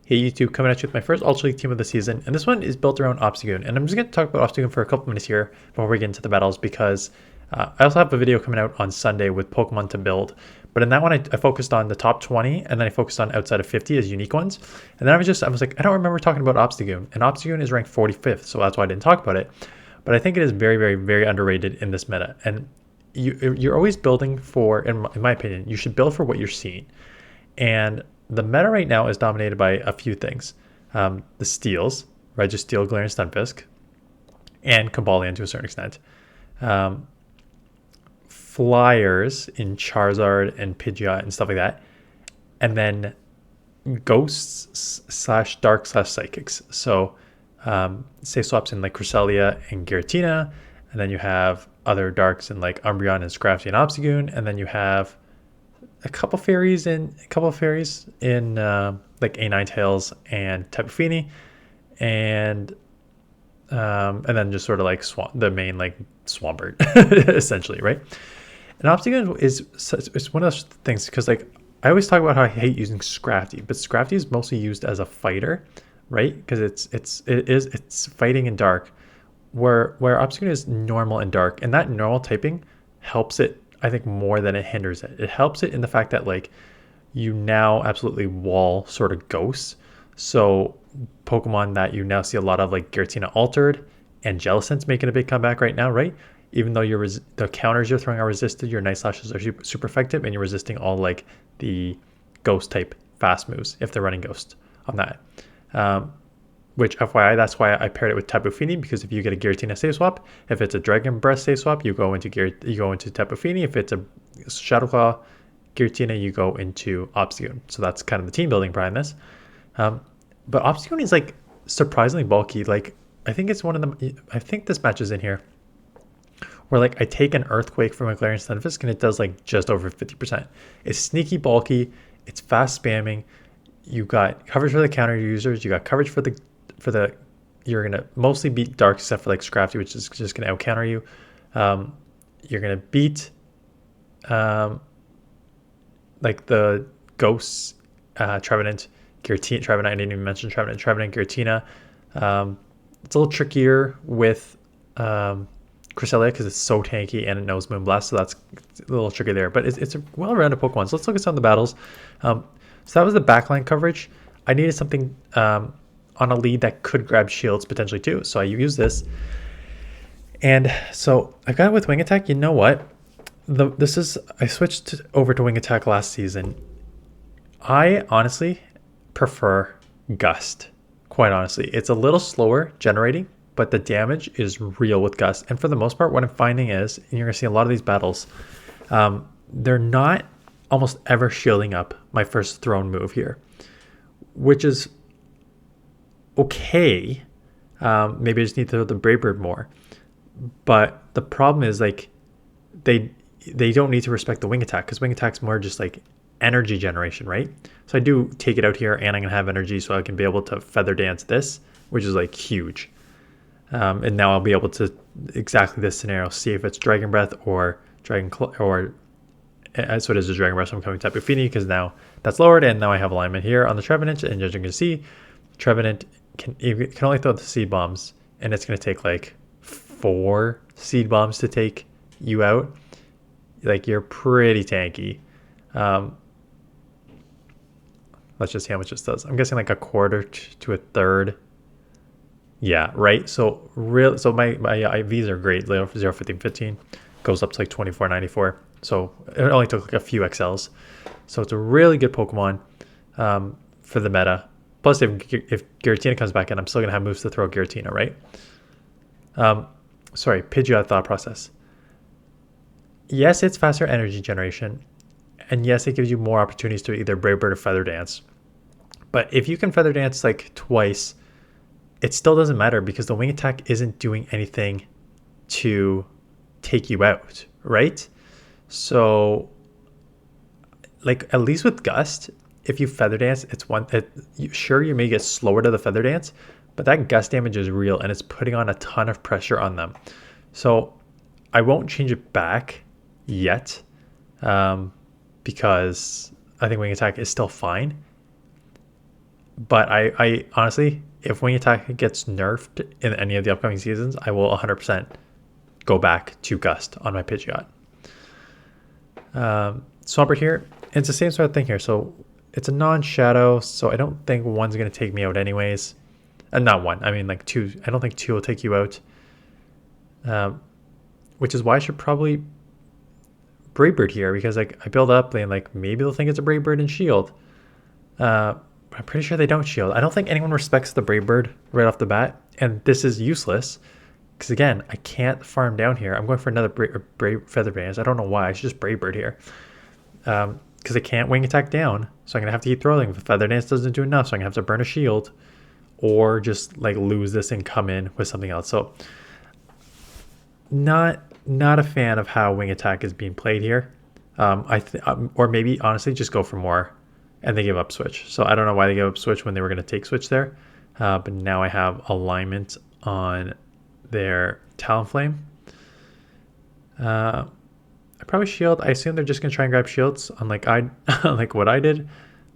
Hey YouTube, coming at you with my first Ultra League team of the season, and this one is built around Obstagoon. And I'm just going to talk about Obstagoon for a couple minutes here before we get into the battles, because I also have a video coming out on Sunday with Pokemon to build. But in that one, I focused on the top 20, and then I focused on outside of 50 as unique ones. And then I was like, I don't remember talking about Obstagoon. And Obstagoon is ranked 45th, so that's why I didn't talk about it. But I think it is very, very, very underrated in this meta. And you're always building for, in my opinion, you should build for what you're seeing. And the meta right now is dominated by a few things. The steals, Registeel, Galarian Stunfisk, and Cobalion to a certain extent. Flyers in Charizard and Pidgeot and stuff like that. And then ghosts / dark / psychics. So say swaps in like Cresselia and Giratina. And then you have other darks in like Umbreon and Scrafty and Obstagoon. And then you have a couple fairies in like A9 Tails and Tapu Fini, and then just sort of like the main like Swampert essentially, right? And Obstagoon is one of those things, because like I always talk about how I hate using Scrafty, but Scrafty is mostly used as a fighter, right? Because it's fighting in dark, where Obstagoon is normal and dark, and that normal typing helps it, I think, more than it hinders it. It helps it in the fact that like you now absolutely wall sort of ghosts. So Pokemon that you now see a lot of, like Giratina Altered and Jellicent's making a big comeback right now, right? Even though the counters you're throwing are resisted, your Night Slashes are super effective, and you're resisting all like the ghost type fast moves if they're running ghost on that. Which, FYI, that's why I paired it with Tapu Fini, because if you get a Giratina save swap, if it's a Dragon Breath save swap, you go into Tapu Fini. If it's a Shadow Claw Giratina, you go into Obstagoon. So that's kind of the team building behind this. But Obstagoon is like surprisingly bulky. Like I think it's one of them. I think this matches in here, where like I take an Earthquake from a Galarian Stunfisk and it does like just over 50%. It's sneaky bulky. It's fast spamming. You got coverage for the counter users. You got coverage for the you're gonna mostly beat dark, except for like Scrafty, which is just gonna out counter you. You're gonna beat like the ghosts, Trevenant, Giratina. Trevenant, I didn't even mention Trevenant, Giratina. It's a little trickier with Cresselia because it's so tanky and it knows Moonblast, so that's a little tricky there. But it's a well-rounded Pokemon. So let's look at some of the battles. So that was the backline coverage. I needed something on a lead that could grab shields potentially too. So I use this. And so I got it with Wing Attack. You know what? I switched over to Wing Attack last season. I honestly prefer Gust. Quite honestly. It's a little slower generating, but the damage is real with Gust. And for the most part, what I'm finding is, and you're going to see a lot of these battles, they're not almost ever shielding up my first thrown move here, which is okay. Maybe I just need to throw the Brave Bird more. But the problem is like they don't need to respect the Wing Attack, because Wing Attack's more just like energy generation, right? So I do take it out here, and I'm gonna have energy, so I can be able to Feather Dance this, which is like huge. And now I'll be able to, exactly this scenario, see if it's Dragon Breath or Dragon Claw, or so it is a Dragon Breath. So I'm coming Tapu Fini, because now that's lowered, and now I have alignment here on the Trevenant, and as you can see, Trevenant can only throw the Seed Bombs, and it's going to take like 4 Seed Bombs to take you out. Like, you're pretty tanky. Let's just see how much this does. I'm guessing like a quarter to a third. Yeah, right. So my IVs are great. 0, 15, 15 goes up to like 24.94. So it only took like a few XLs. So it's a really good Pokemon for the meta. Plus, if Giratina comes back in, I'm still going to have moves to throw Giratina, right? Sorry, Pidgeot thought process. Yes, it's faster energy generation. And yes, it gives you more opportunities to either Brave Bird or Feather Dance. But if you can Feather Dance like twice, it still doesn't matter, because the Wing Attack isn't doing anything to take you out, right? So, like, at least with Gust, if you Feather Dance, sure, you may get slower to the Feather Dance, but that Gust damage is real, and it's putting on a ton of pressure on them. So I won't change it back yet, because I think Wing Attack is still fine. But I honestly, if Wing Attack gets nerfed in any of the upcoming seasons, I will 100% go back to Gust on my Pidgeot. Swampert here, it's the same sort of thing here. So it's a non-shadow, so I don't think one's going to take me out anyways. Not one, I mean like two. I don't think two will take you out. Which is why I should probably Brave Bird here, because like I build up and like maybe they'll think it's a Brave Bird and shield. I'm pretty sure they don't shield. I don't think anyone respects the Brave Bird right off the bat, and this is useless because again, I can't farm down here. I'm going for another Brave Feather Dance. I don't know why. I should just Brave Bird here because I can't Wing Attack down, so I'm gonna have to keep throwing. If Feather Dance doesn't do enough, so I'm gonna have to burn a shield, or just like lose this and come in with something else. So not a fan of how Wing Attack is being played here. Or maybe honestly just go for more, and they give up switch. So I don't know why they gave up switch when they were going to take switch there. But now I have alignment on their Talonflame. I probably shield. I assume they're just going to try and grab shields, unlike like what I did.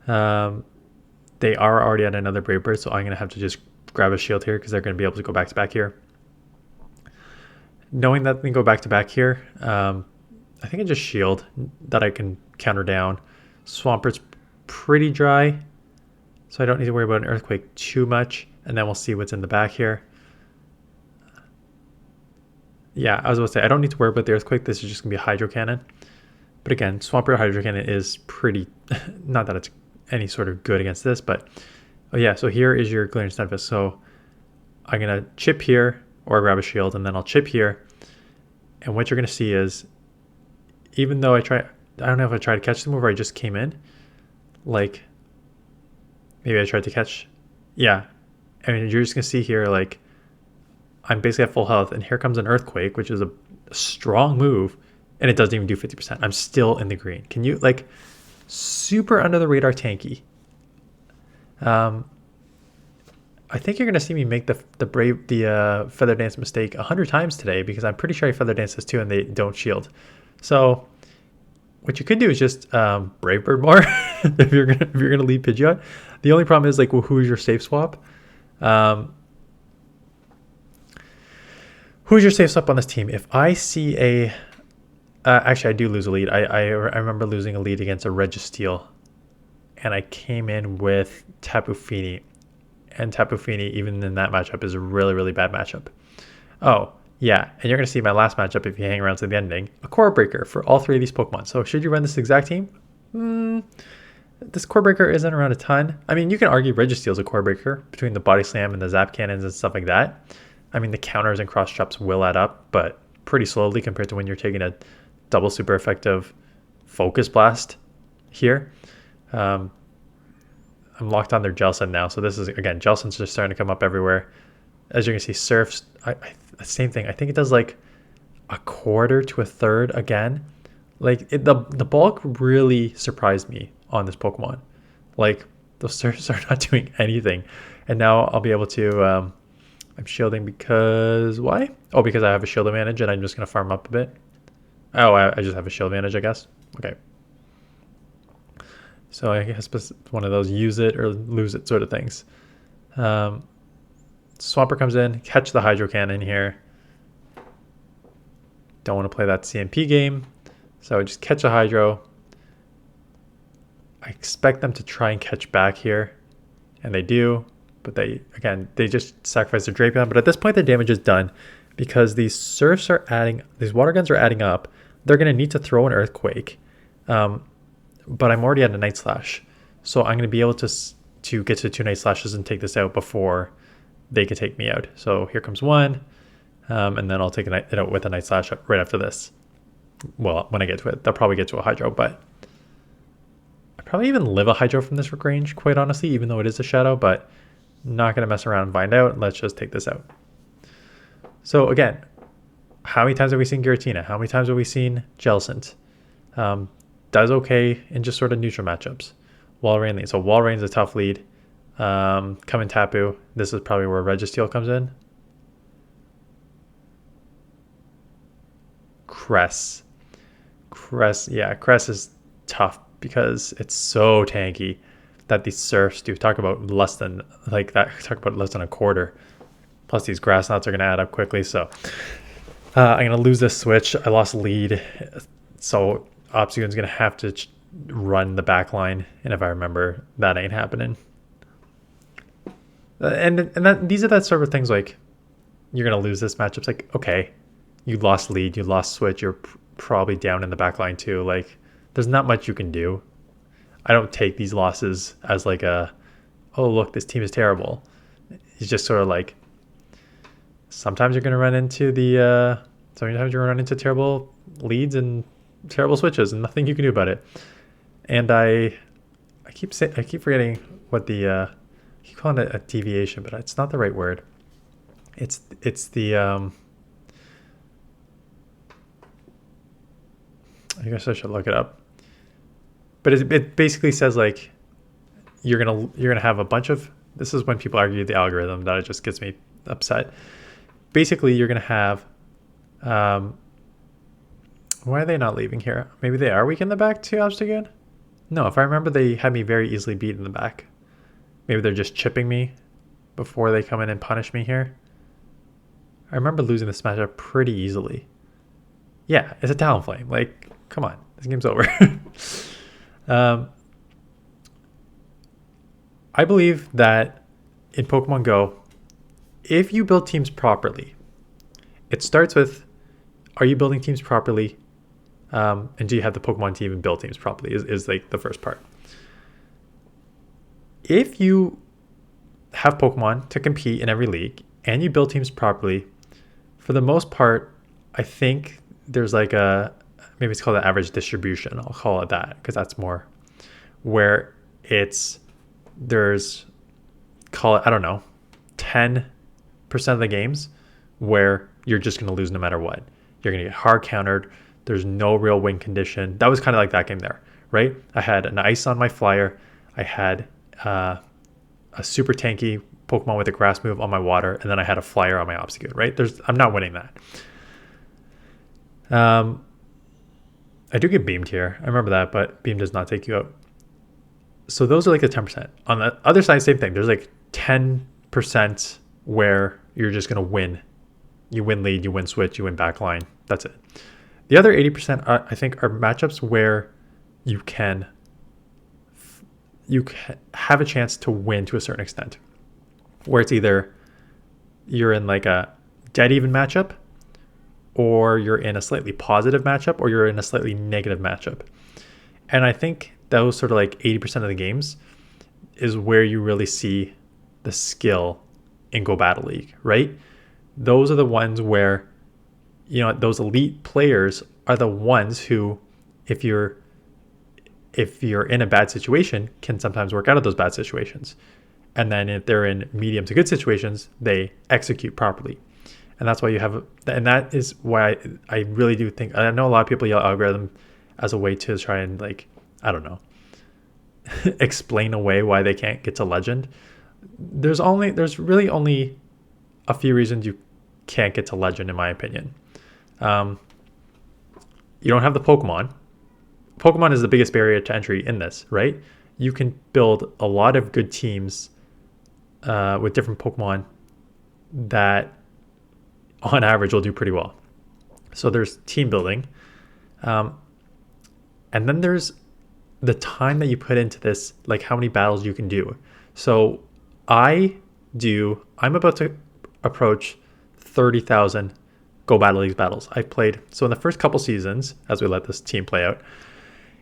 They are already at another Brave Bird, so I'm going to have to just grab a shield here because they're going to be able to go back to back here. Knowing that they can go back to back here, I think I just shield that I can counter down. Swampert's pretty dry, so I don't need to worry about an Earthquake too much, and then we'll see what's in the back here. Yeah, I was about to say, I don't need to worry about the Earthquake. This is just going to be a Hydro Cannon. But again, Swampert Hydro Cannon is pretty, not that it's any sort of good against this, but oh yeah, so here is your Glaring Stunfisk. So I'm going to chip here, or grab a shield, and then I'll chip here. And what you're going to see is, even though I don't know if I tried to catch the move or I just came in, like, maybe I tried to catch, yeah. I mean, you're just going to see here, like, I'm basically at full health, and here comes an Earthquake, which is a strong move, and it doesn't even do 50%. I'm still in the green. Can you, like, super under the radar tanky. I think you're going to see me make the Feather Dance mistake 100 times today, because I'm pretty sure I Feather Dance this too and they don't shield. So what you could do is just Brave Bird more if you're gonna leave Pidgeot. The only problem is, like, well, who's your safe swap? Who's your safe swap on this team? If I see a actually I do lose a lead. I remember losing a lead against a Registeel, and I came in with Tapu Fini. And Tapu Fini, even in that matchup, is a really, really bad matchup. Oh, yeah. And you're going to see my last matchup, if you hang around to the ending, a Core Breaker for all three of these Pokemon. So should you run this exact team? This Core Breaker isn't around a ton. I mean, you can argue Registeel's a Core Breaker between the Body Slam and the Zap Cannons and stuff like that. I mean, the counters and cross chops will add up, but pretty slowly compared to when you're taking a double super effective Focus Blast here. I'm locked on their Jelson now, so this is, again, Jelson's just starting to come up everywhere. As you can see, Surf's, same thing. I think it does like a quarter to a third again. Like, the bulk really surprised me on this Pokemon. Like, those Surfs are not doing anything. And now I'll be able to, I'm shielding because, why? Oh, because I have a shield advantage and I'm just going to farm up a bit. Oh, I just have a shield advantage, I guess. Okay. So I guess it's one of those use it or lose it sort of things. Swampert comes in, catch the Hydro Cannon here. Don't want to play that CMP game. So just catch a Hydro. I expect them to try and catch back here. And they do. But they just sacrifice their Drapion. But at this point, the damage is done. Because these Surfs are adding, these Water Guns are adding up. They're going to need to throw an Earthquake. But I'm already at a Night Slash, so I'm going to be able to get to 2 Night Slashes and take this out before they can take me out. So here comes one, and then I'll take it out with a Night Slash right after this. Well, when I get to it, they'll probably get to a Hydro, but I probably even live a Hydro from this range, quite honestly, even though it is a Shadow, but not going to mess around and find out. Let's just take this out. So again, how many times have we seen Giratina? How many times have we seen Jellicent? Does okay in just sort of neutral matchups. Walrein lead. So Walrein's a tough lead. Come in Tapu. This is probably where Registeel comes in. Cress. Yeah, Cress is tough because it's so tanky. that these surfs do. Talk about less than like that. Talk about less than a quarter. Plus these grass knots are going to add up quickly. So I'm going to lose this switch. I lost lead. So Obstagoon's going to have to run the back line. And if I remember, that ain't happening. These are that sort of things like you're going to lose this matchup. It's like, okay, you lost lead, you lost switch, you're probably down in the back line too. Like, there's not much you can do. I don't take these losses as like a, oh, look, this team is terrible. It's just sort of like, sometimes you're going to run into sometimes you're going to run into terrible leads and terrible switches and nothing you can do about it. And I keep forgetting what I keep calling it a deviation, but it's not the right word. It's the, I guess I should look it up. But it basically says like, you're gonna have a bunch of, this is when people argue the algorithm, that it just gets me upset. Basically, you're gonna have, why are they not leaving here? Maybe they are weak in the back to Obstagoon? No, if I remember, they had me very easily beat in the back. Maybe they're just chipping me before they come in and punish me here. I remember losing this matchup pretty easily. Yeah, it's a Talonflame. Like, come on, this game's over. I believe that in Pokemon Go, if you build teams properly, it starts with, are you building teams properly? And do you have the Pokemon to even build teams properly is like the first part. If you have Pokemon to compete in every league and you build teams properly, for the most part, I think there's like maybe it's called an average distribution. I'll call it that because that's more where call it, I don't know, 10% of the games where you're just going to lose no matter what. You're going to get hard countered. There's no real win condition. That was kind of like that game there, right? I had an ice on my flyer. I had a super tanky Pokemon with a grass move on my water, and then I had a flyer on my Obstagoon, right? I'm not winning that. I do get beamed here. I remember that, but beam does not take you out. So those are like the 10%. On the other side, same thing. There's like 10% where you're just going to win. You win lead, you win switch, you win backline. That's it. The other 80% I think are matchups where you can have a chance to win to a certain extent, where it's either you're in like a dead even matchup, or you're in a slightly positive matchup, or you're in a slightly negative matchup. And I think those sort of like 80% of the games is where you really see the skill in Go Battle League, right? Those are the ones where, those elite players are the ones who, if you're in a bad situation, can sometimes work out of those bad situations. And then if they're in medium to good situations, they execute properly. And that's why and that is why I really do think, I know a lot of people yell algorithm as a way to try and like, I don't know, explain away why they can't get to legend. There's really only a few reasons you can't get to legend, in my opinion. You don't have the Pokemon. Pokemon is the biggest barrier to entry in this, right? You can build a lot of good teams with different Pokemon that on average will do pretty well. So there's team building. And then there's the time that you put into this, like how many battles you can do. So I'm about to approach 30,000 Go Battle League battles I've played. So in the first couple seasons, as we let this team play out,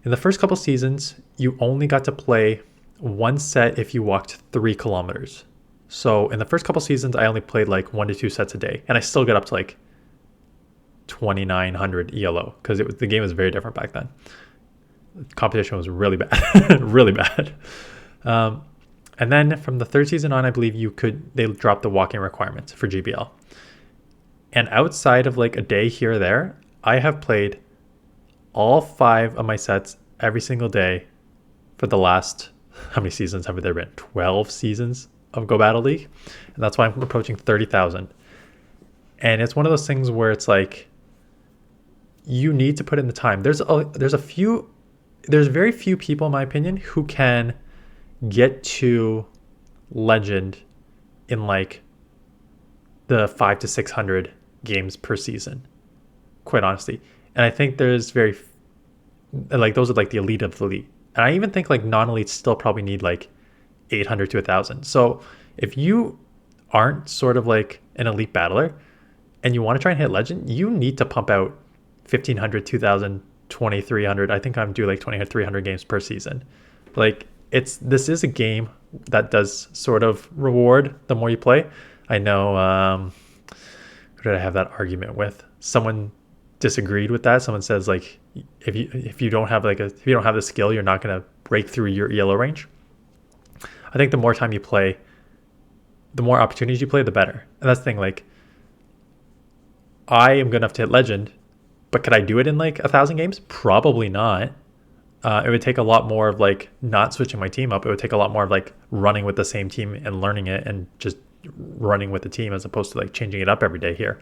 in the first couple seasons, you only got to play one set if you walked 3 kilometers. So in the first couple seasons, I only played like 1 to 2 sets a day, and I still got up to like 2,900 ELO because the game was very different back then. The competition was really bad, really bad. And then from the third season on, I believe they dropped the walking requirements for GBL. And outside of like a day here or there, I have played all 5 of my sets every single day for the last, how many seasons have there been? 12 seasons of Go Battle League. And that's why I'm approaching 30,000. And it's one of those things where it's like, you need to put in the time. There's very few people, in my opinion, who can get to legend in like the 5 to 600 games per season, quite honestly. And I think there's very like those are like the elite of the elite. And I even think like non-elites still probably need like 800 to 1,000. So if you aren't sort of like an elite battler and you want to try and hit legend, you need to pump out 1,500, 2,000, 2,300. I think I'm due like 2,300 games per season. Like this is a game that does sort of reward the more you play. I know, who did I have that argument with? Someone disagreed with that. Someone says like, if you don't have the skill, you're not going to break through your ELO range. I think the more time you play, the more opportunities you play, the better. And that's the thing, like, I am good enough to hit legend, but could I do it in like 1,000 games? Probably not. It would take a lot more of like not switching my team up. It would take a lot more of like running with the same team and learning it and just running with the team as opposed to like changing it up every day here.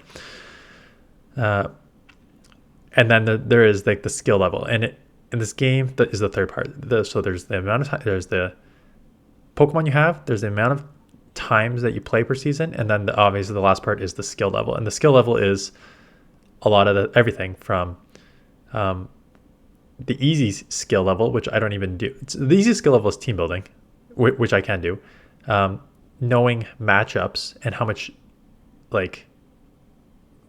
And then there is like the skill level, and in this game that is the third part. So there's the amount of time, there's the Pokemon you have, there's the amount of times that you play per season, and then obviously the last part is the skill level. And the skill level is a lot of everything from the easy skill level, which I don't even do. The easy skill level is team building, which I can do. Knowing matchups and how much like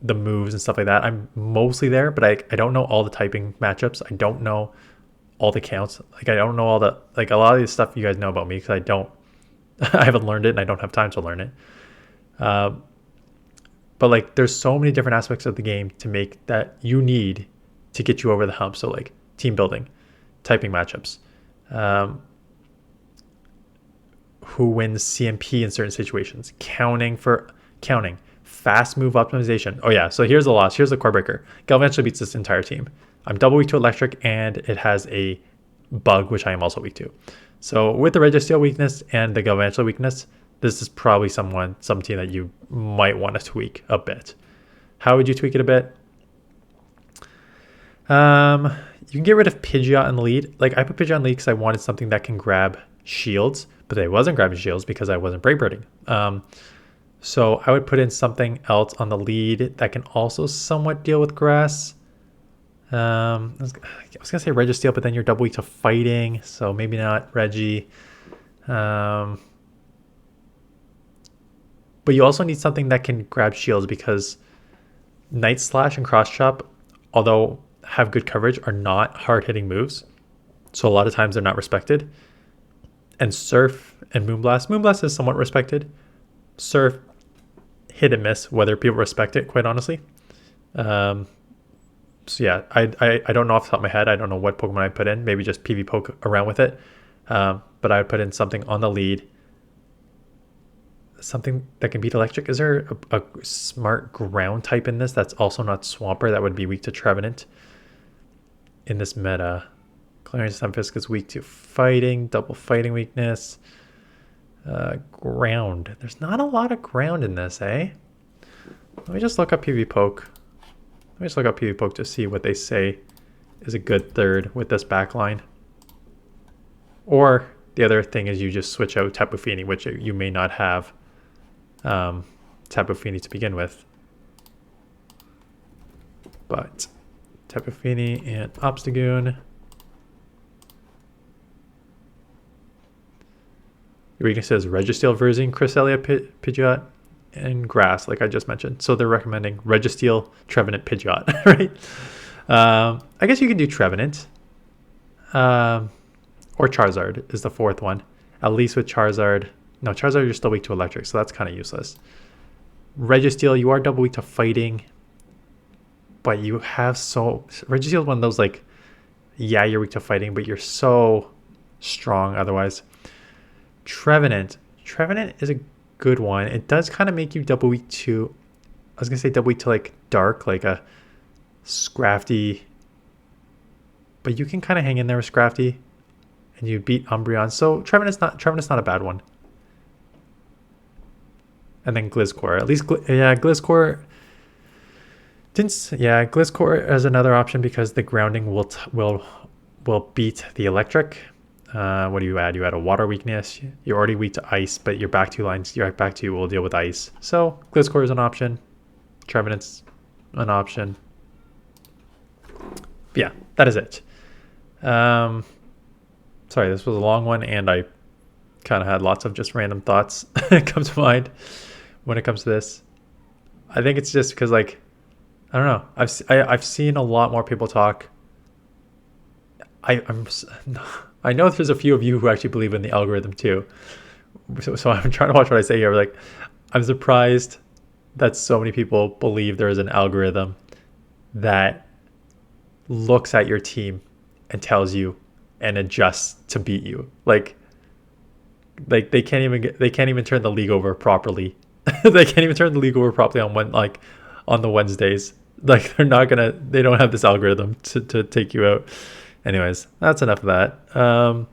the moves and stuff like that. I'm mostly there, but I don't know all the typing matchups. I don't know all the counts. Like I don't know all the, like a lot of this stuff you guys know about me because I haven't learned it and I don't have time to learn it. But like there's so many different aspects of the game to make that you need to get you over the hump. So like team building, typing matchups, who wins CMP in certain situations, counting, fast move optimization. Oh yeah, so here's the loss. Here's the core breaker. Galvantula beats this entire team. I'm double weak to electric, and it has a bug, which I am also weak to. So with the Registeel weakness and the Galvantula weakness, this is probably some team that you might want to tweak a bit. How would you tweak it a bit? You can get rid of Pidgeot in the lead. Like I put Pidgeot in the lead because I wanted something that can grab shields, but I wasn't grabbing shields because I wasn't Brave Birding. So I would put in something else on the lead that can also somewhat deal with grass. I was gonna say Registeel, but then you're double weak to fighting, so maybe not Reggie. But you also need something that can grab shields because Night Slash and Cross Chop, although have good coverage, are not hard hitting moves. So a lot of times they're not respected. And Surf and Moonblast is somewhat respected. Surf, hit and miss whether people respect it, quite honestly. So yeah, I don't know off the top of my head. I don't know what Pokemon I put in. Maybe just PV poke around with it. But I would put in something on the lead. Something that can beat electric. Is there a smart ground type in this that's also not Swampert that would be weak to Trevenant in this meta? Clarence Stunfisk is weak to fighting, double fighting weakness. Ground. There's not a lot of ground in this, eh? Let me just look up PV Poke. Let me just look up PV Poke to see what they say is a good third with this backline. Or the other thing is you just switch out Tapu Fini, which you may not have Tapu Fini to begin with. But Tapu Fini and Obstagoon. Your weakness is Registeel, Verzine, Cresselia, Pidgeot, and Grass, like I just mentioned. So they're recommending Registeel, Trevenant, Pidgeot, right? I guess you can do Trevenant. Or Charizard is the fourth one. At least with Charizard. No, Charizard, you're still weak to electric, so that's kind of useless. Registeel, you are double weak to fighting. But you have Registeel is one of those, like, yeah, you're weak to fighting, but you're so strong otherwise. Trevenant is a good one. It does kind of make you double weak to, I was gonna say double weak to like dark, like a Scrafty, but you can kind of hang in there with Scrafty and you beat Umbreon. So Trevenant's not a bad one. And then Gliscor, at least Gliscor Gliscor as another option because the grounding will beat the electric. What do you add? You add a water weakness. You're already weak to ice, but your back two lines, your back two will deal with ice. So Gliscor is an option. Trevenant's an option. Yeah, that is it. Sorry, this was a long one, and I kind of had lots of just random thoughts come to mind when it comes to this. I think it's just because, like, I don't know. I've seen a lot more people talk. I know there's a few of you who actually believe in the algorithm too. So I'm trying to watch what I say here. Like, I'm surprised that so many people believe there is an algorithm that looks at your team and tells you and adjusts to beat you. Like they can't even turn the league over properly. They can't even turn the league over properly on the Wednesdays. Like they don't have this algorithm to take you out. Anyways, that's enough of that. Am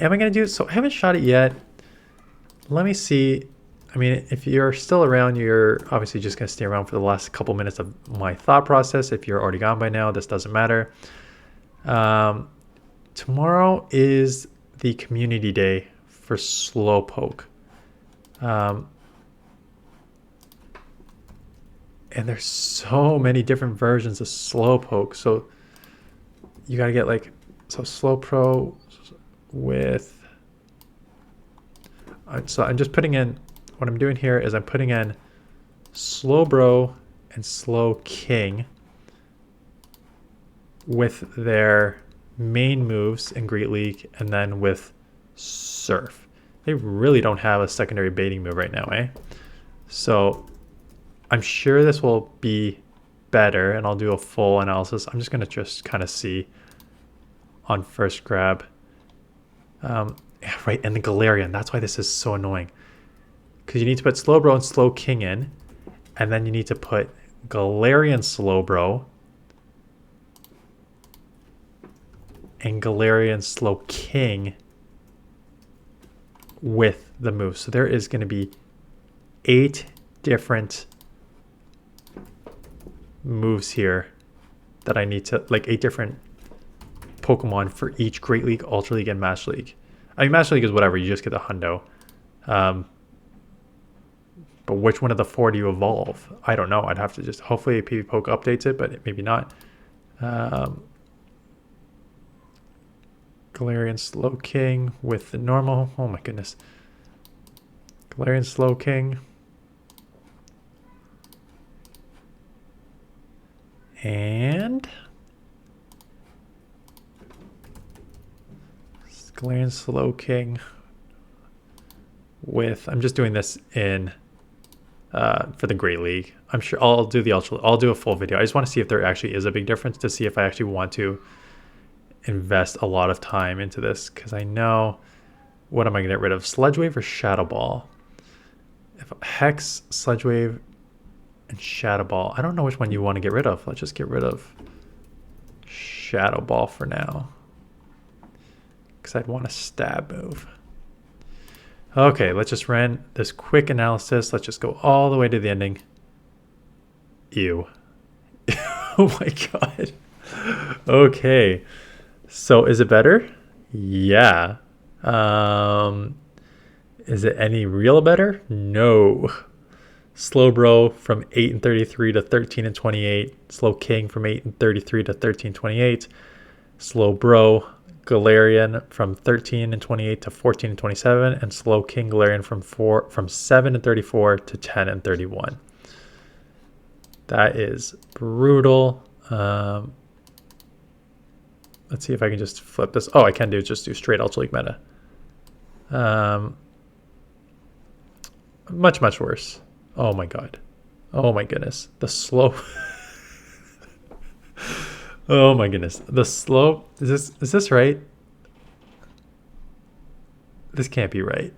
I gonna do it? So I haven't shot it yet. Let me see. I mean, if you're still around, you're obviously just gonna stay around for the last couple minutes of my thought process. If you're already gone by now, this doesn't matter. Tomorrow is the community day for Slowpoke. And there's so many different versions of Slowpoke. So you got to get like, so Slowpro with, so I'm just putting in, what I'm doing here is I'm putting in Slowbro and Slowking with their main moves in Great League, and then with Surf. They really don't have a secondary baiting move right now, eh? So I'm sure this will be better, and I'll do a full analysis. I'm just going to just kind of see on first grab. Yeah, right, and the Galarian. That's why this is so annoying. Because you need to put Slowbro and Slowking in, and then you need to put Galarian Slowbro and Galarian Slowking with the move. So there is going to be 8 different moves here that I need to, like 8 different Pokemon for each Great League, Ultra League, and Master League. I mean, Master League is whatever, you just get the hundo. But which one of the 4 do you evolve? I don't know. I'd have to just, hopefully PV Poke updates it, but maybe not. Galarian Slowking with the normal. Oh my goodness. Galarian Slowking. And Galarian Slowking with, I'm just doing this in for the Great League. I'm sure I'll do the Ultra, I'll do a full video. I just want to see if there actually is a big difference, to see if I actually want to invest a lot of time into this, because I know, what am I going to get rid of? Sludge Wave or Shadow Ball? If Hex, Sludge Wave, and Shadow Ball. I don't know which one you want to get rid of. Let's just get rid of Shadow Ball for now, because I'd want a stab move. Okay, let's just run this quick analysis. Let's just go all the way to the ending. Ew. Oh my god. Okay. So is it better? Yeah. Is it any real better? No. Slowbro from 8 and 33 to 13 and 28. Slowking from 8 and 33 to 13 and 28. Slowbro Galarian from 13 and 28 to 14 and 27, and Slowking Galarian from 7 and 34 to 10 and 31. That is brutal. Let's see if I can just flip this. Oh, I can just do straight Ultra League meta. Much worse. Oh my god. Oh my goodness. The slow. Oh my goodness. The slow. Is this right? This can't be right.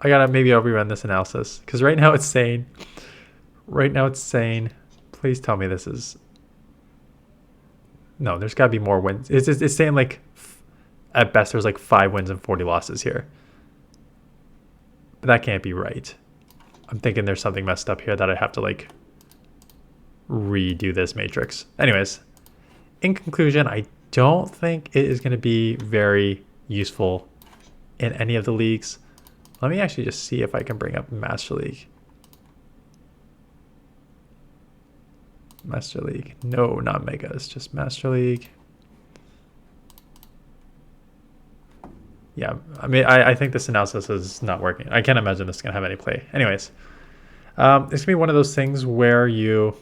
Maybe I'll rerun this analysis, because right now it's saying. Please tell me this is. No, there's got to be more wins. It's saying like, at best, there's like 5 wins and 40 losses here. But that can't be right. I'm thinking there's something messed up here that I have to like redo this matrix. Anyways, in conclusion, I don't think it is going to be very useful in any of the leagues. Let me actually just see if I can bring up Master League. Master League. No, not Megas, just Master League. Yeah, I mean, I think this analysis is not working. I can't imagine this is going to have any play. Anyways, it's going to be one of those things where you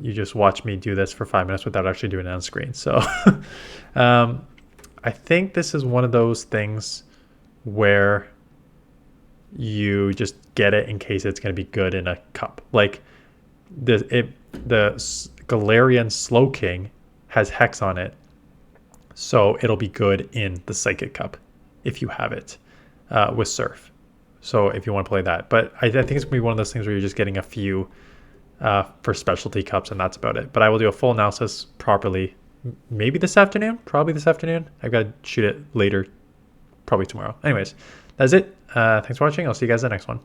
just watch me do this for 5 minutes without actually doing it on screen. So I think this is one of those things where you just get it in case it's going to be good in a cup. Like the Galarian Slowking has Hex on it, so it'll be good in the Psychic Cup if you have it with Surf. So if you want to play that. But I think it's going to be one of those things where you're just getting a few for specialty cups, and that's about it. But I will do a full analysis properly maybe this afternoon, probably this afternoon. I've got to shoot it later, probably tomorrow. Anyways, that's it. Thanks for watching. I'll see you guys in the next one.